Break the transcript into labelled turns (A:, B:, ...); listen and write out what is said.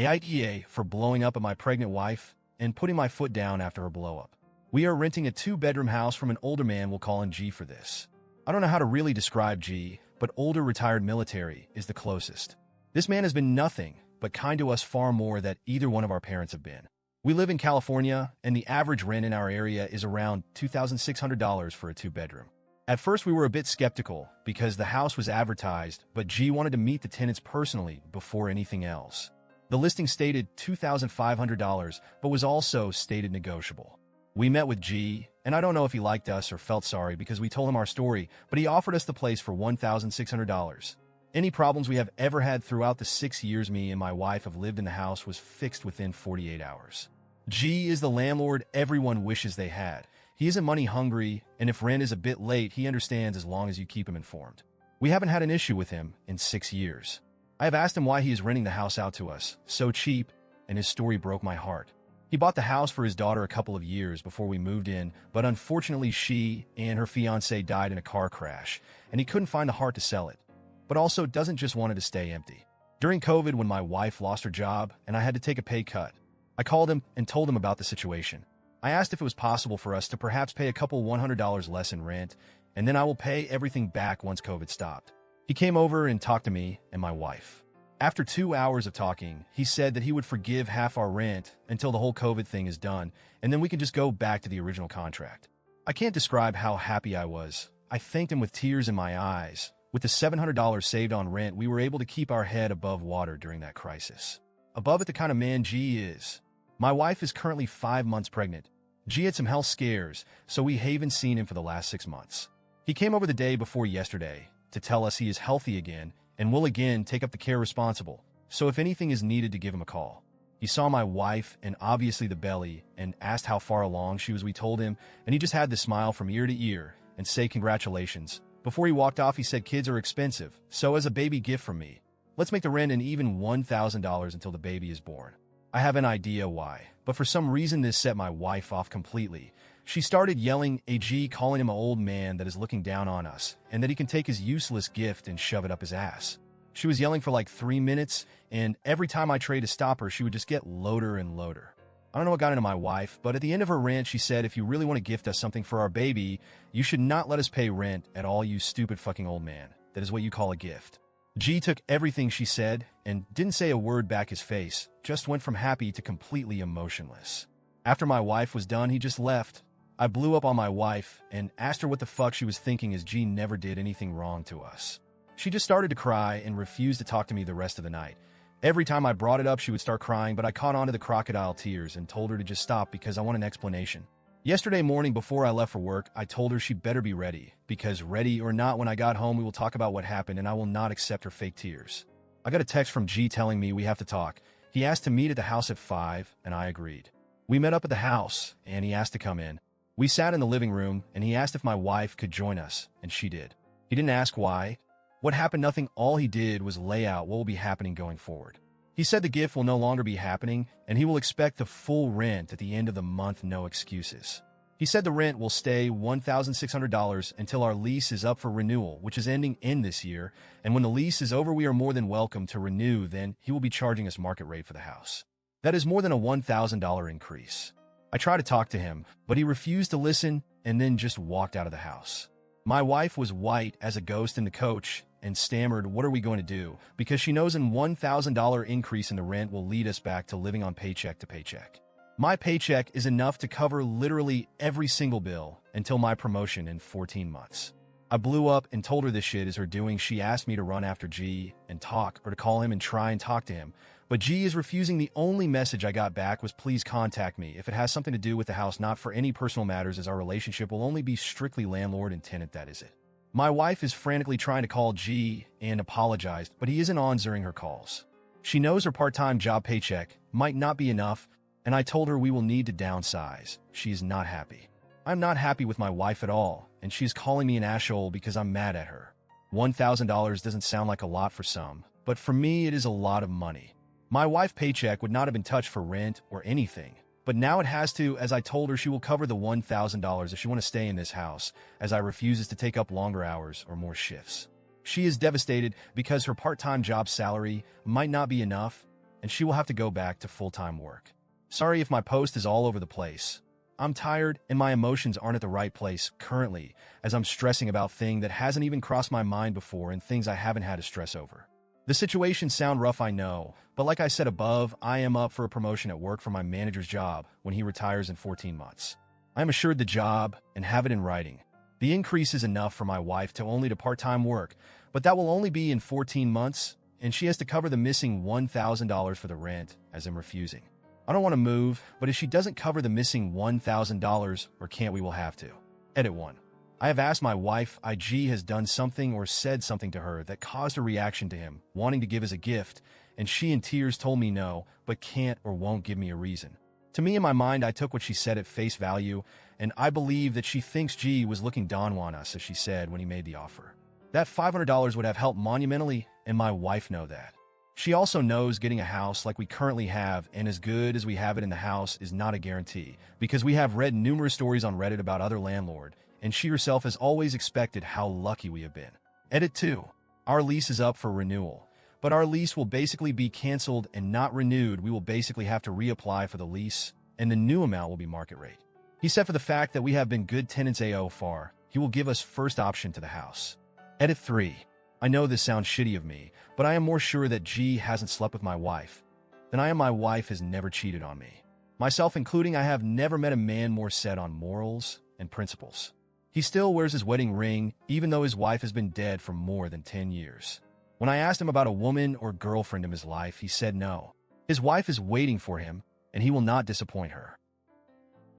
A: AITA for blowing up at my pregnant wife and putting my foot down after her blow-up. We are renting a 2-bedroom house from an older man. We'll call him G for this. I don't know how to really describe G, but older retired military is the closest. This man has been nothing but kind to us, far more than either one of our parents have been. We live in California, and the average rent in our area is around $2,600 for a 2-bedroom. At first, we were a bit skeptical because the house was advertised, but G wanted to meet the tenants personally before anything else. The listing stated $2,500, but was also stated negotiable. We met with G, and I don't know if he liked us or felt sorry because we told him our story, but he offered us the place for $1,600. Any problems we have ever had throughout the 6 years me and my wife have lived in the house was fixed within 48 hours. G is the landlord everyone wishes they had. He isn't money hungry, and if rent is a bit late, he understands as long as you keep him informed. We haven't had an issue with him in 6 years. I have asked him why he is renting the house out to us so cheap, and his story broke my heart. He bought the house for his daughter a couple of years before we moved in, but unfortunately she and her fiancé died in a car crash, and he couldn't find the heart to sell it, but also doesn't just want it to stay empty. During COVID, when my wife lost her job and I had to take a pay cut, I called him and told him about the situation. I asked if it was possible for us to perhaps pay a couple $100 less in rent, and then I will pay everything back once COVID stopped. He came over and talked to me and my wife. After 2 hours of talking, he said that he would forgive half our rent until the whole COVID thing is done, and then we can just go back to the original contract. I can't describe how happy I was. I thanked him with tears in my eyes. With the $700 saved on rent, we were able to keep our head above water during that crisis. Above it, the kind of man G is. My wife is currently 5 months pregnant. G had some health scares, so we haven't seen him for the last 6 months. He came over the day before yesterday to tell us he is healthy again and will again take up the care responsible, so if anything is needed to give him a call. He saw my wife and obviously the belly and asked how far along she was. We told him, and he just had this smile from ear to ear and say congratulations. Before he walked off, he said kids are expensive, so as a baby gift from me, let's make the rent an even $1,000 until the baby is born. I have an idea why, but for some reason this set my wife off completely. She started yelling at G, calling him an old man that is looking down on us, and that he can take his useless gift and shove it up his ass. She was yelling for like 3 minutes, and every time I tried to stop her, she would just get louder and louder. I don't know what got into my wife, but at the end of her rant, she said, if you really want to gift us something for our baby, you should not let us pay rent at all, you stupid fucking old man. That is what you call a gift. G took everything she said and didn't say a word back. His face just went from happy to completely emotionless. After my wife was done, he just left. I blew up on my wife and asked her what the fuck she was thinking, as G never did anything wrong to us. She just started to cry and refused to talk to me the rest of the night. Every time I brought it up, she would start crying, but I caught on to the crocodile tears and told her to just stop because I want an explanation. Yesterday morning before I left for work, I told her she better be ready, because ready or not, when I got home, we will talk about what happened and I will not accept her fake tears. I got a text from G telling me we have to talk. He asked to meet at the house at 5, and I agreed. We met up at the house, and he asked to come in. We sat in the living room, and he asked if my wife could join us, and she did. He didn't ask why. What happened? Nothing. All he did was lay out what will be happening going forward. He said the gift will no longer be happening, and he will expect the full rent at the end of the month, no excuses. He said the rent will stay $1,600 until our lease is up for renewal, which is ending in this year, and when the lease is over, we are more than welcome to renew. Then he will be charging us market rate for the house. That is more than a $1,000 increase. I tried to talk to him, but he refused to listen and then just walked out of the house. My wife was white as a ghost in the coach and stammered, what are we going to do? Because she knows an $1,000 increase in the rent will lead us back to living on paycheck to paycheck. My paycheck is enough to cover literally every single bill until my promotion in 14 months. I blew up and told her this shit is her doing. She asked me to run after G and talk, or to call him and try and talk to him. But G is refusing. The only message I got back was, please contact me if it has something to do with the house, not for any personal matters, as our relationship will only be strictly landlord and tenant, that is it. My wife is frantically trying to call G and apologized, but he isn't on during her calls. She knows her part-time job paycheck might not be enough, and I told her we will need to downsize. She is not happy. I'm not happy with my wife at all, and she's calling me an asshole because I'm mad at her. $1,000 doesn't sound like a lot for some, but for me it is a lot of money. My wife's paycheck would not have been touched for rent or anything, but now it has to, as I told her she will cover the $1,000 if she want to stay in this house, as I refuses to take up longer hours or more shifts. She is devastated because her part-time job salary might not be enough, and she will have to go back to full-time work. Sorry if my post is all over the place. I'm tired and my emotions aren't at the right place currently, as I'm stressing about things that hasn't even crossed my mind before and things I haven't had to stress over. The situations sound rough, I know, but like I said above, I am up for a promotion at work for my manager's job when he retires in 14 months. I am assured the job and have it in writing. The increase is enough for my wife to only do part-time work, but that will only be in 14 months, and she has to cover the missing $1,000 for the rent, as I'm refusing. I don't want to move, but if she doesn't cover the missing $1,000, or can't, we will have to. Edit 1. I have asked my wife IG has done something or said something to her that caused a reaction to him, wanting to give as a gift, and she in tears told me no, but can't or won't give me a reason. To me, in my mind, I took what she said at face value, and I believe that she thinks G was looking down on us, as she said when he made the offer. That $500 would have helped monumentally, and my wife know that. She also knows getting a house like we currently have and as good as we have it in the house is not a guarantee, because we have read numerous stories on Reddit about other landlords, and she herself has always expected how lucky we have been. Edit 2. Our lease is up for renewal, but our lease will basically be canceled and not renewed. We will basically have to reapply for the lease, and the new amount will be market rate. He said for the fact that we have been good tenants AO far, he will give us first option to the house. Edit 3. I know this sounds shitty of me, but I am more sure that G hasn't slept with my wife than I am my wife has never cheated on me. Myself including, I have never met a man more set on morals and principles. He still wears his wedding ring, even though his wife has been dead for more than 10 years. When I asked him about a woman or girlfriend in his life, he said no. His wife is waiting for him, and he will not disappoint her.